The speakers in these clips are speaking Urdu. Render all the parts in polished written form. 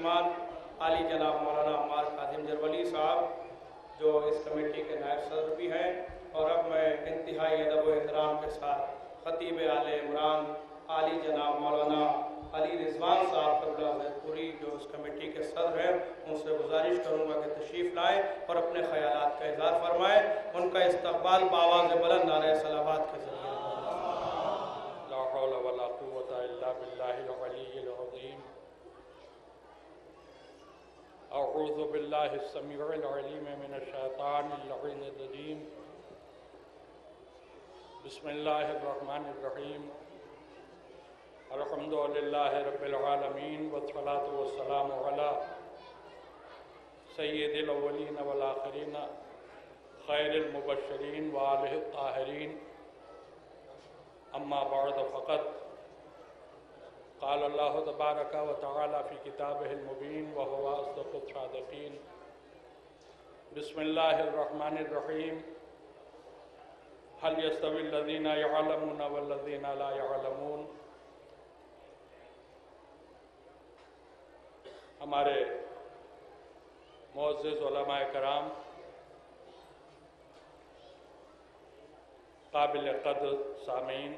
ترجمان عالی جناب مولانا عمار کاظم جرولی صاحب جو اس کمیٹی کے نائب صدر بھی ہیں، اور اب میں انتہائی ادب و احترام کے ساتھ خطیب آل عمران عالی جناب مولانا علی رضوان صاحب قبلہ زید پوری جو اس کمیٹی کے صدر ہیں، ان سے گزارش کروں گا کہ تشریف لائیں اور اپنے خیالات کا اظہار فرمائیں۔ ان کا استقبال بآواز بلند نعرہ صلوات کے ذریعے۔ لا حول ولا قوة الا باللہ العلی العظیم۔ اعوذ باللہ السمیع العلیم من الشیطان اللعین الرجیم۔ بسم اللہ الرحمن الرحیم۔ الحمدللہ رب العالمین والصلاة والسلام علی سید الاولین والآخرین خیر المبشرین وآلہ الطاہرین، اما بعد فقط قال اللہ تبارک و تعالی فی کتابہ المبین وہو اصدق الصادقین۔ بسم اللہ الرحمن الرحیم۔ هل يستوي الذين يعلمون والذين لا يعلمون۔ ہمارے معزز علماء کرام، قابل قدر سامعین،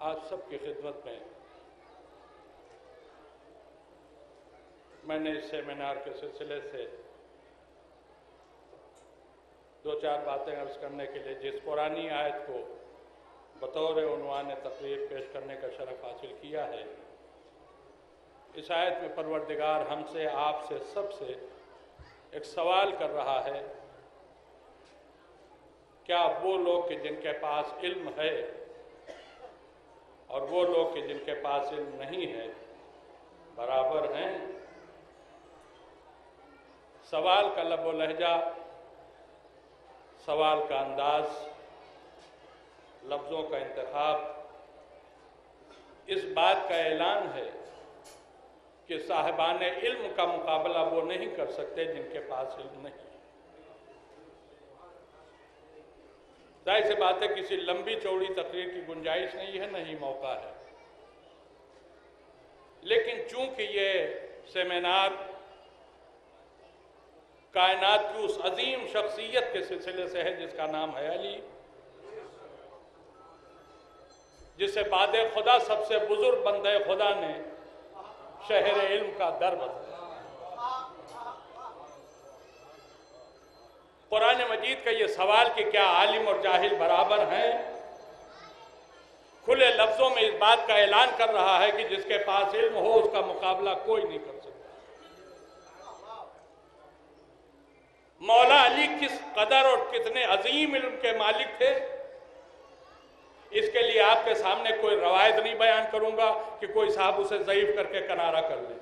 آج سب کی خدمت میں نے اس سیمینار کے سلسلے سے دو چار باتیں عرض کرنے کے لیے جس قرآنی آیت کو بطور عنوان تقریر پیش کرنے کا شرف حاصل کیا ہے، اس آیت میں پروردگار ہم سے، آپ سے، سب سے ایک سوال کر رہا ہے، کیا وہ لوگ کہ جن کے پاس علم ہے اور وہ لوگ کہ جن کے پاس علم نہیں ہے برابر ہیں؟ سوال کا لب و لہجہ، سوال کا انداز، لفظوں کا انتخاب اس بات کا اعلان ہے کہ صاحبان علم کا مقابلہ وہ نہیں کر سکتے جن کے پاس علم نہیں۔ ظاہر سی بات ہے کسی لمبی چوڑی تقریر کی گنجائش نہیں ہے، نہیں موقع ہے، لیکن چونکہ یہ سیمینار کائنات کی اس عظیم شخصیت کے سلسلے سے ہے جس کا نام ہے علی، جسے بعد خدا سب سے بزرگ بندے خدا نے شہر علم کا در بتایا۔ قرآن مجید کا یہ سوال کہ کیا عالم اور جاہل برابر ہیں، کھلے لفظوں میں اس بات کا اعلان کر رہا ہے کہ جس کے پاس علم ہو اس کا مقابلہ کوئی نہیں کر سکتا۔ مولا علی کس قدر اور کتنے عظیم علم کے مالک تھے، اس کے لیے آپ کے سامنے کوئی روایت نہیں بیان کروں گا کہ کوئی صاحب اسے ضعیف کر کے کنارہ کر لے،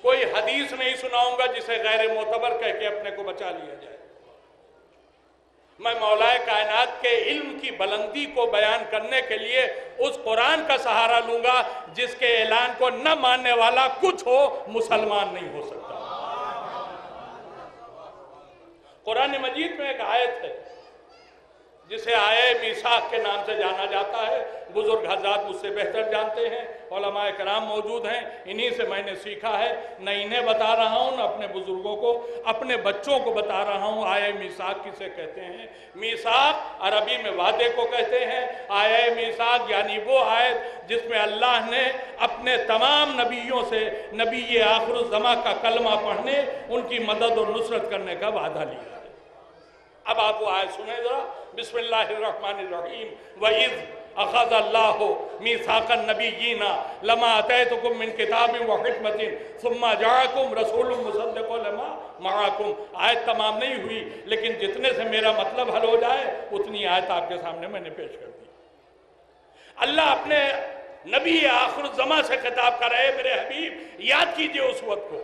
کوئی حدیث نہیں سناؤں گا جسے غیر معتبر کہہ کے اپنے کو بچا لیا جائے۔ میں مولا کائنات کے علم کی بلندی کو بیان کرنے کے لیے اس قرآن کا سہارا لوں گا جس کے اعلان کو نہ ماننے والا کچھ ہو مسلمان نہیں ہو سکتا۔ قرآن مجید میں ایک آیت ہے جسے آیہ میثاق کے نام سے جانا جاتا ہے، بزرگ حضرات مجھ سے بہتر جانتے ہیں، علماء کرام موجود ہیں، انہی سے میں نے سیکھا ہے، نہ انہیں بتا رہا ہوں نہ اپنے بزرگوں کو، اپنے بچوں کو بتا رہا ہوں۔ آیہ میثاق کسے کہتے ہیں؟ میثاق عربی میں وعدے کو کہتے ہیں۔ آیہ میثاق یعنی وہ آیت جس میں اللہ نے اپنے تمام نبیوں سے نبی آخر الزماں کا کلمہ پڑھنے، ان کی مدد اور نصرت کرنے کا وعدہ لیا ہے۔ اب آپ وہ آیت سنیں ذرا، بسم اللہ الرحمن الرحیم۔ وَإِذْ أَخَذَ اللَّهُ مِيثَاقَ النَّبِيِّينَ لَمَا آتَيْتُكُم مِّن كِتَابٍ وَحِكْمَةٍ ثُمَّ جَاءَكُمْ رَسُولٌ مُّصَدِّقٌ لِّمَا مَعَكُمْ۔ آیت تمام نہیں ہوئی، لیکن جتنے سے میرا مطلب حل ہو جائے اتنی آیت آپ کے سامنے میں نے پیش کر دی۔ اللہ اپنے نبی آخر الزماں سے خطاب کر رہے، میرے حبیب یاد کیجئے اس وقت کو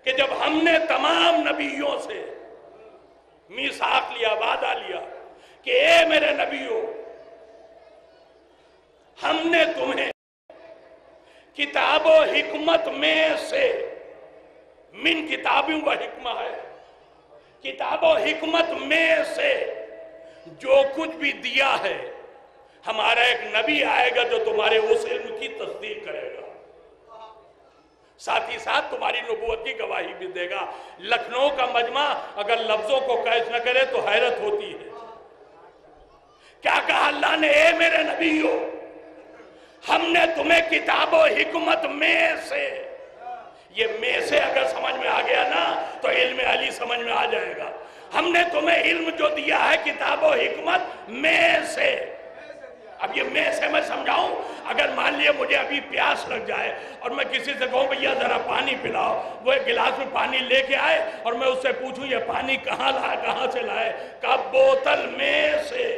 کہ جب ہم نے تمام نبیوں سے میثاق لیا، وعدہ لیا کہ اے میرے نبیوں، ہم نے تمہیں کتاب و حکمت میں سے، من کتابوں و حکمہ ہے، کتاب و حکمت میں سے جو کچھ بھی دیا ہے ہمارا ایک نبی آئے گا جو تمہارے اس علم کی تصدیق کرے گا، ساتھ ہی ساتھ تمہاری نبوت کی گواہی بھی دے گا۔ لکھنؤ کا مجمع اگر لفظوں کو قید نہ کرے تو حیرت ہوتی ہے۔ کیا کہا اللہ نے؟ اے میرے نبیو، ہم نے تمہیں کتاب و حکمت میں سے، یہ میں سے اگر سمجھ میں آ گیا نا تو علم علی سمجھ میں آ جائے گا۔ ہم نے تمہیں علم جو دیا ہے کتاب و حکمت میں سے۔ اب یہ میں سے میں سمجھاؤں، اگر مان لیا مجھے ابھی پیاس لگ جائے اور میں کسی سے کہوں بھیا ذرا پانی پلاؤ، وہ ایک گلاس میں پانی لے کے آئے اور میں اس سے پوچھوں یہ پانی کہاں لائے، کہاں سے لائے؟ کہا بوتل میں سے۔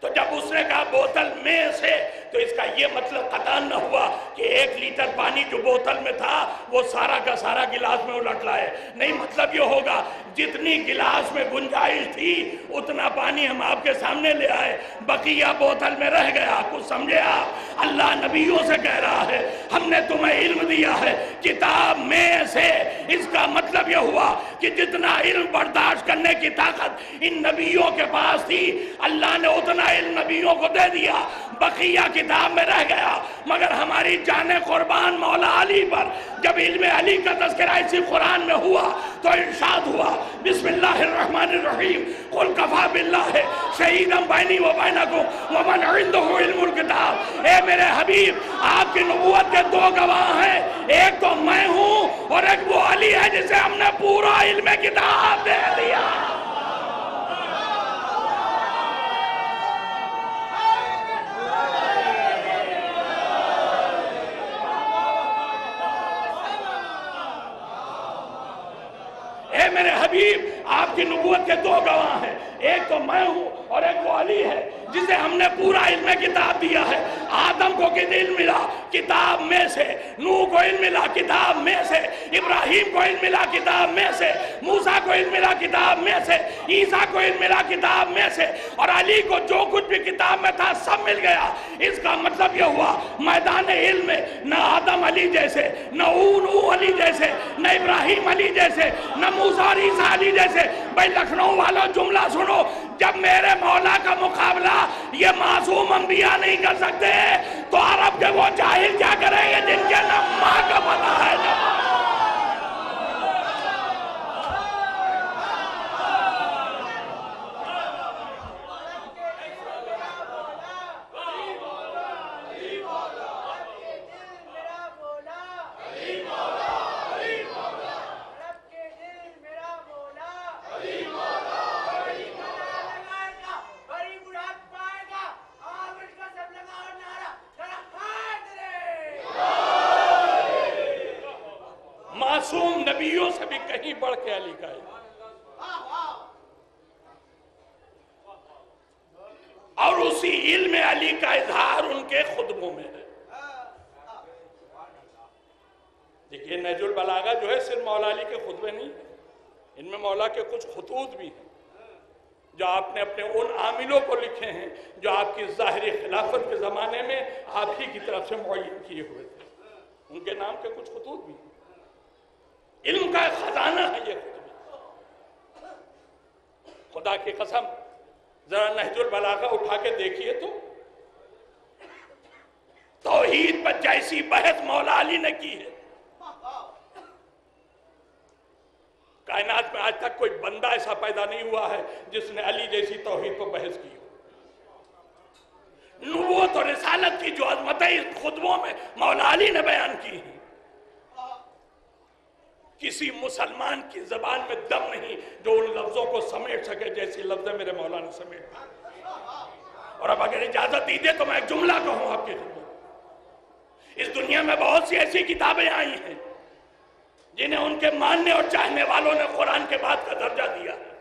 تو جب اس نے کہا بوتل میں سے تو اس کا یہ مطلب قطعاً نہ ہوا کہ 1 لیٹر پانی جو بوتل میں تھا وہ سارا کا سارا گلاس میں الٹ لائے، نہیں، مطلب یہ ہوگا جتنی گلاس میں گنجائش تھی اتنا پانی ہم آپ کے سامنے لے آئے، بقیہ بوتل میں رہ گیا۔ کچھ سمجھے آپ؟ اللہ نبیوں سے کہہ رہا ہے ہم نے تمہیں علم دیا ہے کتاب میں سے۔ اس کا مطلب یہ ہوا کہ جتنا علم برداشت کرنے کی طاقت ان نبیوں کے پاس تھی اللہ نے اتنا علم نبیوں کو دے دیا، بقیہ کتاب میں رہ گیا۔ مگر ہماری جان قربان مولا علی پر جب علم علی کا تذکرہ اسی قرآن میں ہوا تو ارشاد ہوا بسم اللہ الرحمن الرحیم قل کفا باللہ شہیدا بینی و بینکم ومن عنده علم الکتاب۔ اے میرے حبیب، آپ کی نبوت کے 2 گواہ ہیں، ایک تو میں ہوں اور ایک وہ علی ہے جسے ہم نے پورا علم کتاب دے دیا۔ اے میرے حبیب، آپ کی نبوت کے 2 گواہ ہیں، ایک تو میں ہوں اور ایک وہ علی ہے جسے ہم نے پورا علم کتاب دیا ہے۔ آدم کو علم ملا کتاب میں سے، نوح کو علم ملا کتاب میں سے، ابراہیم کو علم ملا کتاب میں سے، موسیٰ کو علم ملا کتاب میں سے، عیسیٰ کو علم ملا کتاب میں سے، اور علی کو جو کچھ بھی کتاب میں تھا سب مل گیا۔ اس کا مطلب یہ ہوا میدان علم میں نہ آدم علی جیسے، نہ نوح علی جیسے، نہ ابراہیم علی جیسے، نہ موسیٰ اور عیسیٰ علی جیسے۔ بھائی لکھنؤ والوں جملہ سنو، جب میرے مولا کا مقابلہ یہ معصوم انبیاء نہیں کر سکتے تو عرب کے وہ جاہل کیا کریں گے جن کے نہ ماں کا پتہ ہے نہ معصوم نبیوں سے بھی کہیں بڑھ کے علی کا ہے، اور اسی علم علی کا اظہار ان کے خطبوں میں ہے۔ دیکھیے نہج البلاغہ جو ہے صرف مولا علی کے خطبے نہیں ہیں، ان میں مولا کے کچھ خطوط بھی ہیں جو آپ نے اپنے ان عاملوں کو لکھے ہیں جو آپ کی ظاہری خلافت کے زمانے میں آپ ہی کی طرف سے معین کیے ہوئے تھے، ان کے نام کے کچھ خطوط بھی ہیں۔ علم کا خزانہ ہے یہ خطبہ، خدا کی قسم ذرا نہج البلاغہ اٹھا کے دیکھیے تو توحید پر جیسی بحث مولا علی نے کی ہے، کائنات میں آج تک کوئی بندہ ایسا پیدا نہیں ہوا ہے جس نے علی جیسی توحید پر بحث کی ہو۔ نبوت اور رسالت کی جو عظمتیں اس خطبوں میں مولا علی نے بیان کی ہیں، کسی مسلمان کی زبان میں دم نہیں جو ان لفظوں کو سمیٹ سکے جیسی لفظیں میرے مولا نے سمیٹ۔ اور اب اگر اجازت دیجیے تو میں ایک جملہ کہوں آپ کے خدمت۔ اس دنیا میں بہت سی ایسی کتابیں آئی ہیں جنہیں ان کے ماننے اور چاہنے والوں نے قرآن کے بعد کا درجہ دیا ہے،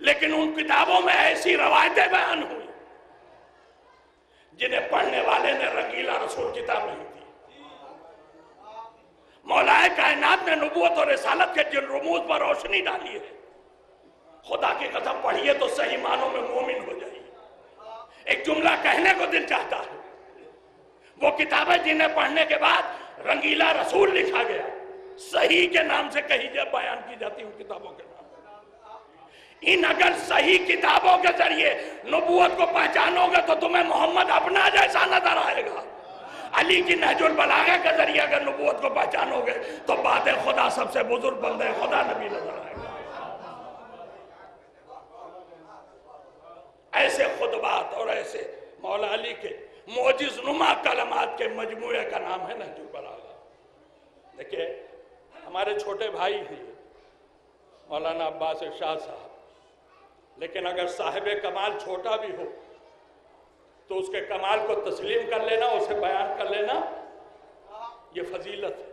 لیکن ان کتابوں میں ایسی روایتیں بیان ہوئی جنہیں پڑھنے والے نے رنگیلا رسول کتاب نہیں دی۔ مولا کائنات نے نبوت اور رسالت کے جن رموز پر روشنی ڈالی ہے، خدا کی قسم پڑھیے تو صحیح معنوں میں مومن ہو جائیے۔ ایک جملہ کہنے کو دل چاہتا ہے، وہ کتابیں جنہیں پڑھنے کے بعد رنگیلا رسول لکھا گیا، صحیح کے نام سے کہی جائے بیان کی جاتی ان کتابوں کے نام۔ ان اگر صحیح کتابوں کے ذریعے نبوت کو پہچانو گے تو تمہیں محمد اپنا جیسا نظر آئے گا. علی کی نہج البلاغہ کے ذریعے اگر نبوت کو پہچانو گے تو بات خدا سب سے بزرگ بندے خدا نبی نظر آئے گا. ایسے خطبات اور ایسے مولا علی کے معجز نما کلمات کے مجموعے کا نام ہے نہج البلاغہ. دیکھیں ہمارے چھوٹے بھائی ہیں مولانا عباس شاہ صاحب، لیکن اگر صاحب کمال چھوٹا بھی ہو تو اس کے کمال کو تسلیم کر لینا، اسے بیان کر لینا، یہ فضیلت ہے.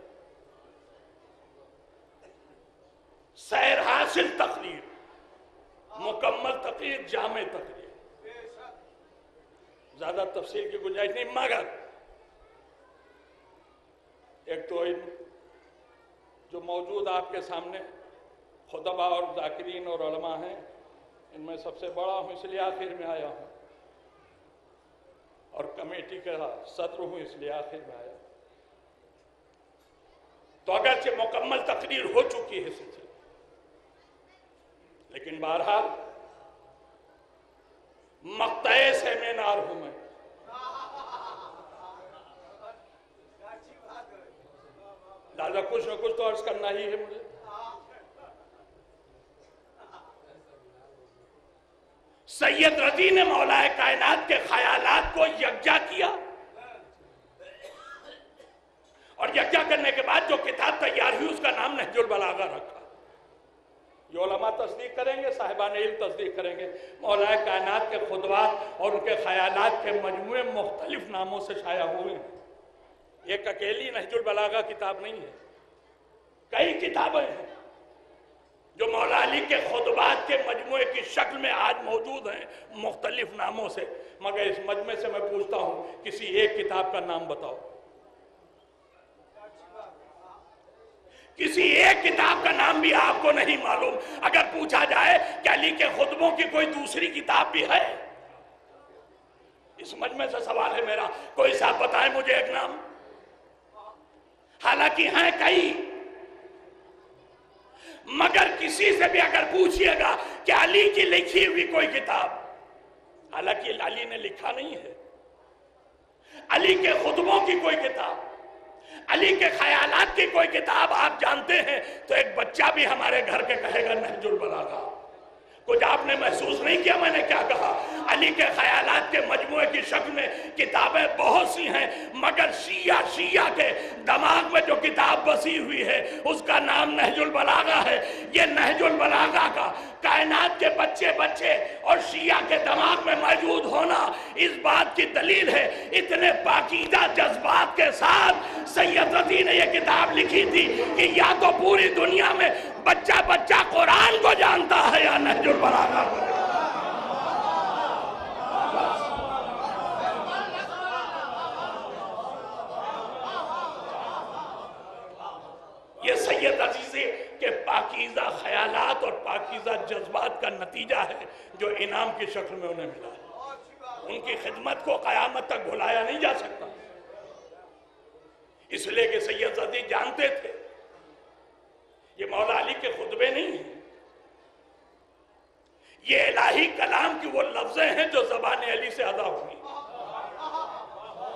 سیر حاصل تقریر، مکمل تقریر، جامع تقریر، زیادہ تفصیل کی گنجائش نہیں. مگر ایک تو جو موجود آپ کے سامنے خطبہ اور ذاکرین اور علماء ہیں، ان میں سب سے بڑا ہوں اس لیے آخر میں آیا ہوں، اور کمیٹی کا صدر ہوں اس لیے آخر میں آیا. تو اگرچہ مکمل تقریر ہو چکی ہے سلسلے، لیکن بہرحال مقطع سیمینار ہوں میں. لہذا کچھ نہ کچھ تو عرض کرنا ہی ہے مجھے. سید رضی نے مولا کائنات کے خیالات کو یکجا کیا، اور یکجا کرنے کے بعد جو کتاب تیار ہوئی اس کا نام نہج البلاغہ رکھا. یہ علماء تصدیق کریں گے، صاحبان علم تصدیق کریں گے. مولا کائنات کے خطبات اور ان کے خیالات کے مجموعے مختلف ناموں سے شائع ہوئے ہیں. ایک اکیلی نہج البلاغہ کتاب نہیں ہے، کئی کتابیں ہیں جو مولا علی کے خطبات کے مجموعے کی شکل میں آج موجود ہیں مختلف ناموں سے. مگر اس مجمع سے میں پوچھتا ہوں کسی ایک کتاب کا نام بتاؤ. کسی ایک کتاب کا نام بھی آپ کو نہیں معلوم. اگر پوچھا جائے کہ علی کے خطبوں کی کوئی دوسری کتاب بھی ہے، اس مجمع سے سوال ہے میرا، کوئی صاحب بتائیں مجھے ایک نام. حالانکہ ہیں کئی، مگر کسی سے بھی اگر پوچھئے گا کہ علی کی لکھی ہوئی کوئی کتاب، حالانکہ علی نے لکھا نہیں ہے، علی کے خطبوں کی کوئی کتاب، علی کے خیالات کی کوئی کتاب آپ جانتے ہیں تو ایک بچہ بھی ہمارے گھر کے کہے گا نہج البلاغہ. کچھ آپ نے محسوس نہیں کیا میں نے کیا کہا؟ علی کے خیالات کے مجموعے کی شکل میں کتابیں بہت سی ہیں، مگر شیعہ کے دماغ میں جو کتاب بسی ہوئی ہے اس کا نام نہج البلاغہ ہے. یہ نہج البلاغہ کا کائنات کے بچے اور شیعہ کے دماغ میں موجود ہونا اس بات کی دلیل ہے. اتنے پاکیزہ جذبات کے ساتھ سید رضی نے یہ کتاب لکھی تھی کہ یا تو پوری دنیا میں بچہ قرآن کو جانتا ہے یا نہج البلاغہ کو. یہ سید عزیزی کے پاکیزہ خیالات اور پاکیزہ جذبات کا نتیجہ ہے جو انعام کی شکل میں انہیں ملا ہے. ان کی خدمت کو قیامت تک بھلایا نہیں جا سکتا، اس لیے کہ سید عزیزی جانتے تھے یہ مولا علی کے خطبے نہیں ہیں، یہ الہی کلام کی وہ لفظیں ہیں جو زبان علی سے ادا ہوئی.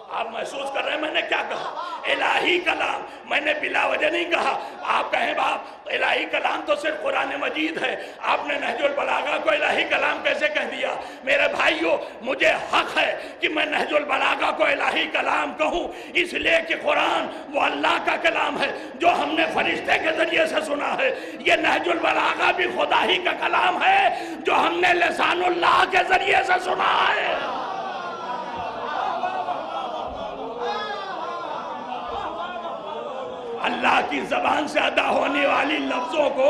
آپ محسوس کر رہے ہیں میں نے کیا کہا؟ الہی کلام. میں نے بلا وجہ نہیں کہا. آپ کہیں باپ الہی کلام تو صرف قرآن مجید ہے، آپ نے نہج البلاغہ کو الہی کلام کیسے کہہ دیا؟ میرے بھائیو، مجھے حق ہے کہ میں نہج البلاغہ کو الہی کلام کہوں، اس لیے کہ قرآن وہ اللہ کا کلام ہے جو ہم نے فرشتے کے ذریعے سے سنا ہے. یہ نہج البلاغہ بھی خدا ہی کا کلام ہے جو ہم نے لسان اللہ کے ذریعے سے سنا ہے. اللہ کی زبان سے ادا ہونے والی لفظوں کو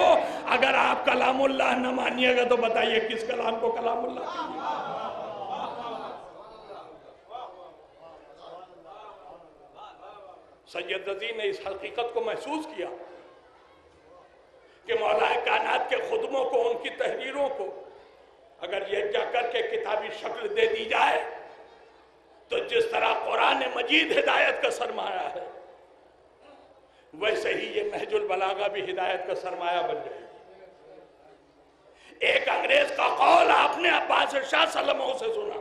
اگر آپ کلام اللہ نہ مانیے گا تو بتائیے کس کلام کو کلام اللہ کہیے. سید رضی نے اس حقیقت کو محسوس کیا کہ مولا کائنات کے خطبوں کو، ان کی تحریروں کو اگر یکجا کر کے کتابی شکل دے دی جائے تو جس طرح قرآن مجید ہدایت کا سرمایہ ہے، ویسے ہی یہ نہج البلاغہ بھی ہدایت کا سرمایہ بن جائے گی. ایک انگریز کا قول آپ نے عباس شاہ سلموں سے سنا،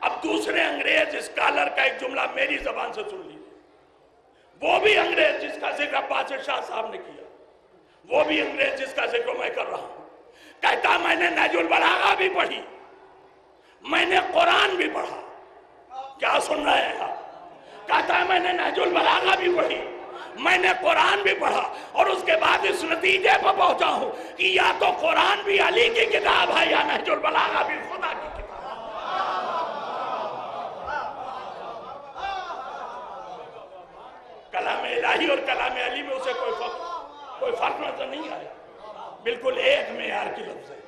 اب دوسرے انگریز اسکالر کا ایک جملہ میری زبان سے سن لیجیے، وہ بھی انگریز جس کا ذکر عباس شاہ صاحب نے کیا، وہ بھی انگریز جس کا ذکر میں کر رہا ہوں، کہتا میں نے نہج البلاغہ بھی پڑھی، میں نے قرآن بھی پڑھا۔ کیا سن رہے ہیں آپ؟ کہتا ہے میں نے نہج البلاغہ بھی پڑھی، میں نے قرآن بھی پڑھا، اور اس کے بعد اس نتیجے پر پہنچا ہوں کہ یا تو قرآن بھی علی کی کتاب ہے یا نہج البلاغہ بھی خدا کی کتاب ہے۔ کلام الہی اور کلام علی میں اسے کوئی فرق نظر نہیں آیا، بالکل ایک معیار کی لفظ ہے،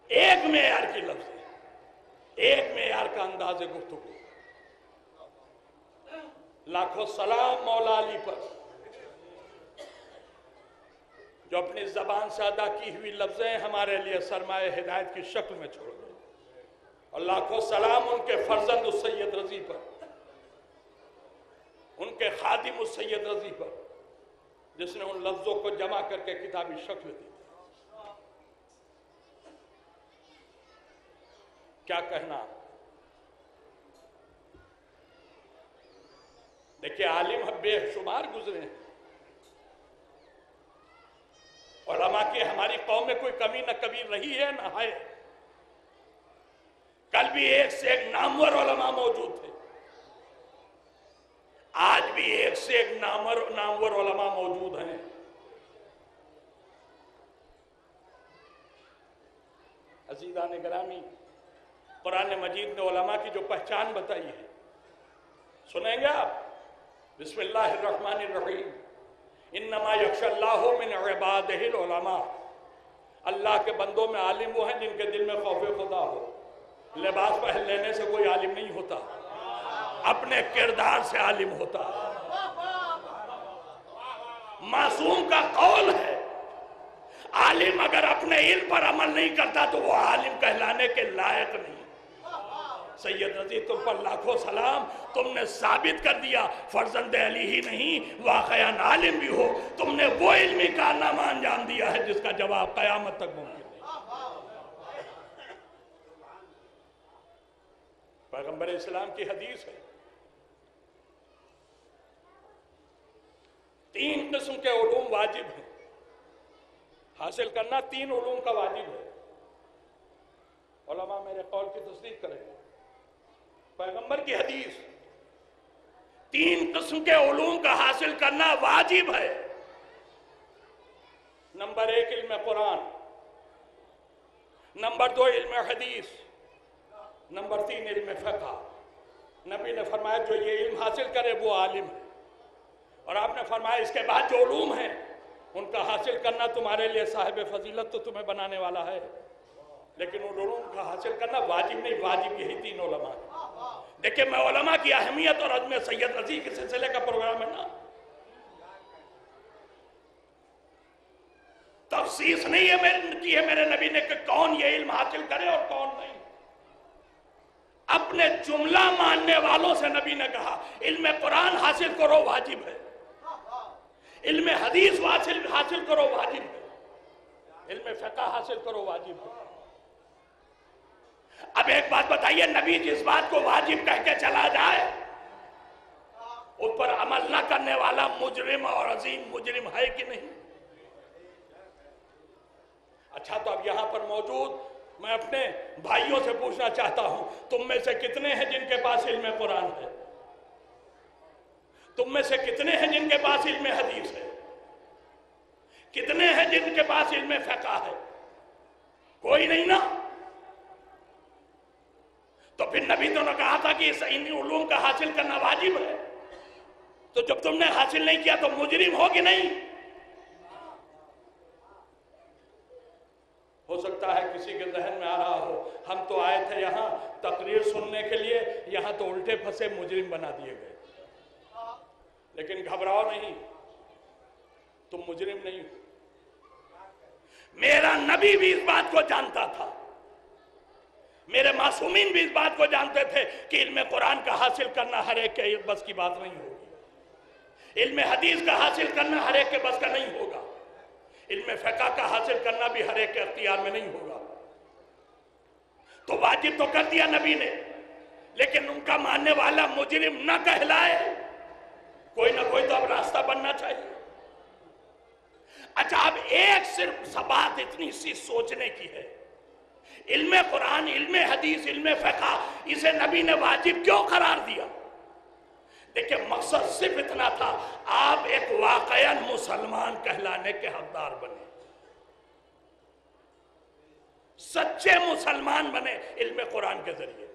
ایک معیار کی لفظ ہے، ایک معیار کا انداز گفتگو۔ لاکھوں سلام مولا علی پر جو اپنی زبان سے ادا کی ہوئی لفظیں ہمارے لیے سرمایہ ہدایت کی شکل میں چھوڑ گئے، اور لاکھوں سلام ان کے فرزند السید رضی پر، ان کے خادم السید رضی پر، جس نے ان لفظوں کو جمع کر کے کتابی شکل دی۔ کیا کہنا؟ دیکھیں عالم بے شمار گزرے ہیں، علماء کی ہماری قوم میں کوئی کمی نہ کبھی رہی ہے نہ ہے، کل بھی ایک سے ایک نامور علماء موجود تھے، آج بھی ایک سے ایک نامور علماء موجود ہیں۔ عزیزان گرامی، قرآن مجید نے علماء کی جو پہچان بتائی ہے، سنیں گے آپ؟ بسم اللہ الرحمن الرحیم، انما یخشی اللہ من عبادہ العلماء، اللہ کے بندوں میں عالم وہ ہیں جن کے دل میں خوف خدا ہو۔ لباس پہن لینے سے کوئی عالم نہیں ہوتا، اپنے کردار سے عالم ہوتا۔ معصوم کا قول ہے، عالم اگر اپنے علم پر عمل نہیں کرتا تو وہ عالم کہلانے کے لائق نہیں۔ سید رضی تم پر لاکھوں سلام، تم نے ثابت کر دیا فرزند علی ہی نہیں واقعاً عالم بھی ہو، تم نے وہ علمی کارنامہ انجام دیا ہے جس کا جواب قیامت تک ممکن نہیں۔ پیغمبر اسلام کی حدیث ہے، 3 قسم کے علوم واجب ہیں، حاصل کرنا 3 علوم کا واجب ہے۔ علماء میرے قول کی تصدیق کریں گے، پیغمبر کی حدیث 3 قسم کے علوم کا حاصل کرنا واجب ہے۔ نمبر 1 علم قرآن، نمبر 2 علم حدیث، نمبر 3 علم فقہ۔ نبی نے فرمایا جو یہ علم حاصل کرے وہ عالم ہے، اور آپ نے فرمایا اس کے بعد جو علوم ہیں ان کا حاصل کرنا تمہارے لیے صاحب فضیلت تو تمہیں بنانے والا ہے، لیکن ان علوم کا حاصل کرنا واجب نہیں، واجب یہی 3 علماء ہیں۔ دیکھیں میں علماء کی اہمیت اور عزم سید رضی کے سلسلے کا پروگرام ہے نا، تفصیص نہیں ہے میرے نبی نے کہ کون یہ علم حاصل کرے اور کون نہیں۔ اپنے جملہ ماننے والوں سے نبی نے کہا علم قرآن حاصل کرو واجب ہے، علم حدیث حاصل کرو واجب ہے، علم فقہ حاصل کرو واجب ہے۔ اب ایک بات بتائیے، نبی جس بات کو واجب کہہ کے چلا جائے اس پر عمل نہ کرنے والا مجرم اور عظیم مجرم ہے کہ نہیں؟ اچھا تو اب یہاں پر موجود میں اپنے بھائیوں سے پوچھنا چاہتا ہوں، تم میں سے کتنے ہیں جن کے پاس علم قرآن ہے؟ تم میں سے کتنے ہیں جن کے پاس علم حدیث ہے؟ کتنے ہیں جن کے پاس علم فقہ ہے؟ کوئی نہیں نا؟ تو پھر نبی تو نے کہا تھا کہ ان علوم کا حاصل کرنا واجب ہے، تو جب تم نے حاصل نہیں کیا تو مجرم ہو کہ نہیں؟ ہو سکتا ہے کسی کے ذہن میں آ رہا ہو ہم تو آئے تھے یہاں تقریر سننے کے لیے، یہاں تو الٹے پھنسے مجرم بنا دیے گئے۔ لیکن گھبراؤ نہیں، تم مجرم نہیں ہو۔ میرا نبی بھی اس بات کو جانتا تھا، میرے معصومین بھی اس بات کو جانتے تھے کہ علم قرآن کا حاصل کرنا ہر ایک کے بس کی بات نہیں ہوگی، علم حدیث کا حاصل کرنا ہر ایک کے بس کا نہیں ہوگا، علم فقہ کا حاصل کرنا بھی ہر ایک کے اختیار میں نہیں ہوگا. تو واجب تو کر دیا نبی نے، لیکن ان کا ماننے والا مجرم نہ کہلائے. کوئی نہ کوئی تو اب راستہ بننا چاہیے. اچھا، اب ایک صرف بات اتنی سی سوچنے کی ہے، علم قرآن، علم حدیث، علم فقہ، اسے نبی نے واجب کیوں قرار دیا؟ دیکھیں، مقصد صرف اتنا تھا، آپ ایک واقعاً مسلمان کہلانے کے حقدار بنے، سچے مسلمان بنے علم قرآن کے ذریعے،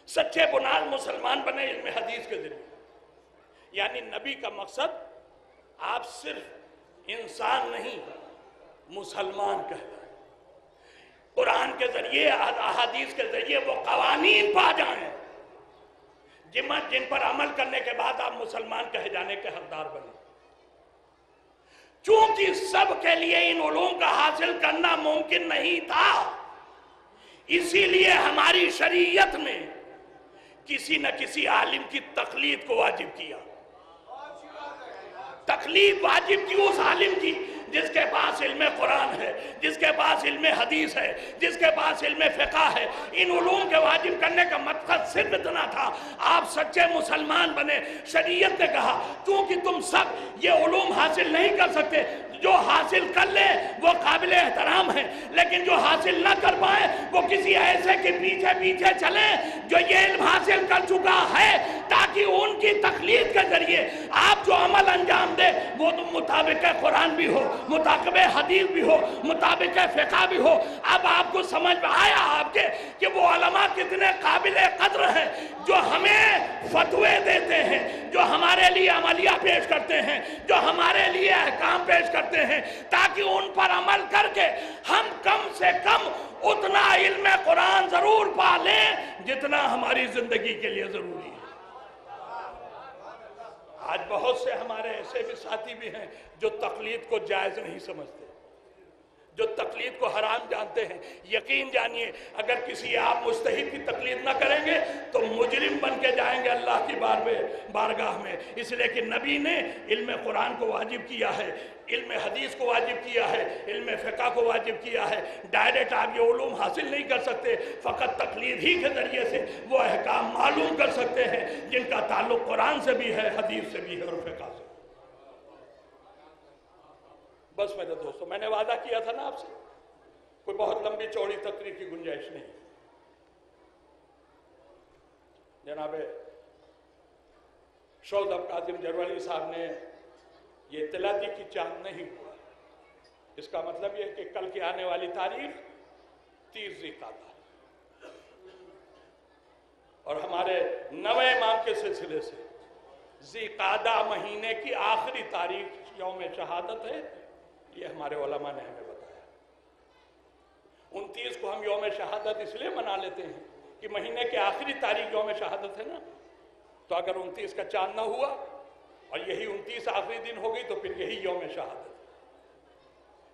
سچے بنیاد مسلمان بنے علم حدیث کے ذریعے. یعنی نبی کا مقصد آپ صرف انسان نہیں، مسلمان کہلائیں. قرآن کے ذریعے، احادیث کے ذریعے وہ قوانین پا جائیں جن پر عمل کرنے کے بعد آپ مسلمان کہے جانے کے حقدار بنے. چونکہ سب کے لیے ان علوم کا حاصل کرنا ممکن نہیں تھا، اسی لیے ہماری شریعت نے کسی نہ کسی عالم کی تقلید کو واجب کیا. تقلید واجب کی اس عالم کی جس کے پاس علم قرآن ہے، جس کے پاس علم حدیث ہے، جس کے پاس علم فقہ ہے. ان علوم کے واجب کرنے کا مقصد صرف اتنا تھا، آپ سچے مسلمان بنے. شریعت نے کہا کیونکہ تم سب یہ علوم حاصل نہیں کر سکتے، جو حاصل کر لیں وہ قابل احترام ہیں، لیکن جو حاصل نہ کر پائیں وہ کسی ایسے کے پیچھے پیچھے چلیں جو یہ علم حاصل کر چکا ہے، تاکہ ان کی تقلید کے ذریعے آپ جو عمل انجام دیں وہ تو مطابق قرآن بھی ہو، مطابق حدیث بھی ہو، مطابق فقہ بھی ہو. اب آپ کو سمجھ میں آیا آپ کے کہ وہ علماء کتنے قابل قدر ہیں جو ہمیں فتوے دیتے ہیں، جو ہمارے لیے عملیہ پیش کرتے ہیں، جو ہمارے لیے احکام پیش کرتے ہیں، تاکہ ان پر عمل کر کے ہم کم سے کم اتنا علم قرآن ضرور پا لیں جتنا ہماری زندگی کے لیے ضروری ہے. آج بہت سے ہمارے ایسے بھی ساتھی بھی ہیں جو تقلید کو جائز نہیں سمجھتے، جو تقلید کو حرام جانتے ہیں. یقین جانیے اگر کسی آپ مجتہد کی تقلید نہ کریں گے تو مجرم بن کے جائیں گے اللہ کی بارگاہ میں. اس لیے کہ نبی نے علم قرآن کو واجب کیا ہے، علم حدیث کو واجب کیا ہے، علم فقہ کو واجب کیا ہے. ڈائریکٹ آپ یہ علوم حاصل نہیں کر سکتے، فقط تقلید ہی کے ذریعے سے وہ احکام معلوم کر سکتے ہیں جن کا تعلق قرآن سے بھی ہے، حدیث سے بھی ہے اور فقہ سے. بس میرے دوستو، میں نے وعدہ کیا تھا نا آپ سے، کوئی بہت لمبی چوڑی تقریر کی گنجائش نہیں. جناب شوذب کاظم جروالی صاحب نے یہ اطلاع دی کہ چاند نہیں ہوا. اس کا مطلب یہ ہے کہ کل کی آنے والی تاریخ 30 ذی القعدہ، اور ہمارے نوے امام کے سلسلے سے ذی القعدہ مہینے کی آخری تاریخ یوم شہادت ہے. یہ ہمارے علماء نے ہمیں بتایا. 29 کو ہم یوم شہادت اس لیے منا لیتے ہیں کہ مہینے کی آخری تاریخ یوم شہادت ہے نا. تو اگر 29 کا چاند نہ ہوا اور یہی 29 آخری دن ہو گئی تو پھر یہی یوم شہادت.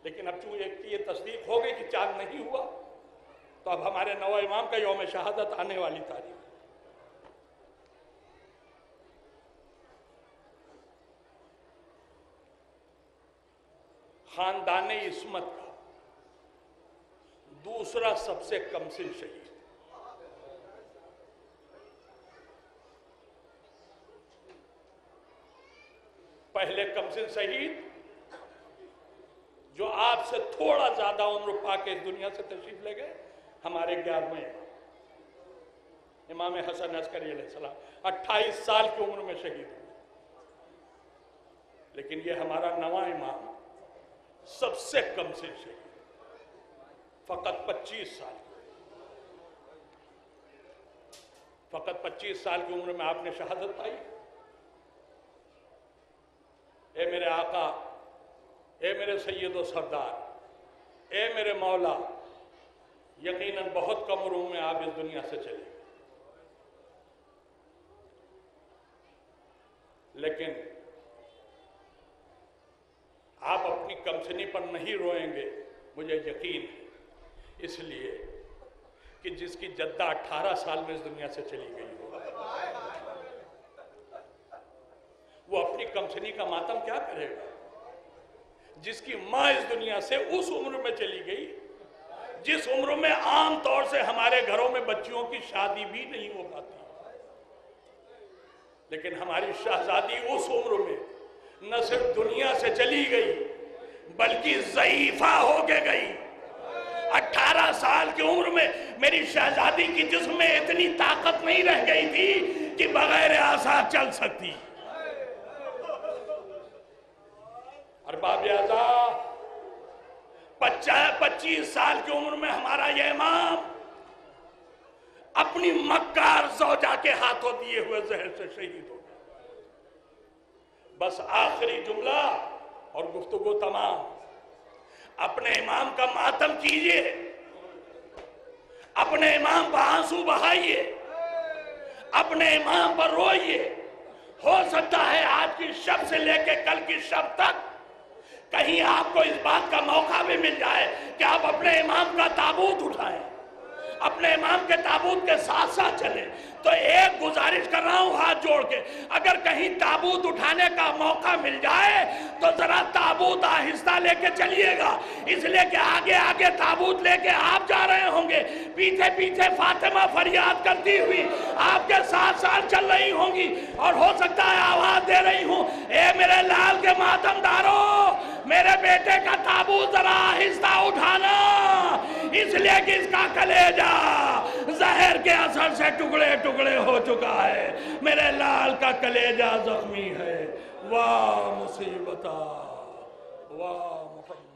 لیکن اب چونکہ یہ تصدیق ہو گئی کہ چاند نہیں ہوا تو اب ہمارے نو امام کا یوم شہادت آنے والی تاریخ. خاندان عصمت کا دوسرا سب سے کم سن شہید، پہلے کم سن شہید جو آپ سے تھوڑا زیادہ عمر پا کے اس دنیا سے تشریف لے گئے، ہمارے 11ویں امام حسن عسکری علیہ السلام 28 سال کی عمر میں شہید ہوئے. لیکن یہ ہمارا نواں امام سب سے کم سن شہید، فقط 25 سال، فقط 25 سال کی عمر میں آپ نے شہادت پائی. اے میرے آقا، اے میرے سید و سردار، اے میرے مولا، یقیناً بہت کم عمر میں آپ اس دنیا سے چلے، لیکن آپ اپنی کمسنی پر نہیں روئیں گے، مجھے یقین ہے. اس لیے کہ جس کی جدہ 18 سال میں اس دنیا سے چلی گئی ہو، وہ اپنی کمسنی کا ماتم کیا کرے گا؟ جس کی ماں اس دنیا سے اس عمر میں چلی گئی جس عمر میں عام طور سے ہمارے گھروں میں بچیوں کی شادی بھی نہیں ہو پاتی، لیکن ہماری شہزادی اس عمر میں نہ صرف دنیا سے چلی گئی بلکہ ضعیفہ ہو کے گئی۔ 18 سال کی عمر میں میری شہزادی کی جسم میں اتنی طاقت نہیں رہ گئی تھی کہ بغیر عصا چل سکتی۔ ارباب اعضاء، 25 سال کی عمر میں ہمارا یہ امام اپنی مکار زوجہ کے ہاتھوں دیے ہوئے زہر سے شہید ہو گیا۔ بس آخری جملہ اور گفتگو تمام۔ اپنے امام کا ماتم کیجئے، اپنے امام پر آنسو بہائیے، اپنے امام پر روئیے۔ ہو سکتا ہے آج کی شب سے لے کے کل کی شب تک کہیں آپ کو اس بات کا موقع بھی مل جائے کہ آپ اپنے امام کا تابوت اٹھائیں، اپنے امام کے تابوت کے ساتھ ساتھ چلیں۔ تو ایک گزارش کر رہا ہوں ہاتھ جوڑ کے، اگر کہیں تابوت اٹھانے کا موقع مل جائے تو ذرا تابوت آہستہ لے کے چلیے گا، اس لیے کہ آگے آگے تابوت لے کے آپ جا رہے ہوں گے، پیچھے پیچھے فاطمہ فریاد کرتی ہوئی آپ کے ساتھ ساتھ چل رہی ہوں گی، اور ہو سکتا ہے آواز دے رہی ہوں، اے میرے لال کے ماتم دارو، میرے بیٹے کا تابوت ذرا آہستہ اٹھانا، اس لیے کہ اس کا کلیجہ زہر کے اثر سے ٹکڑے ٹکڑے ہو چکا ہے، میرے لال کا کلیجہ زخمی ہے۔ واہ مصیبتہ، واہ محمد۔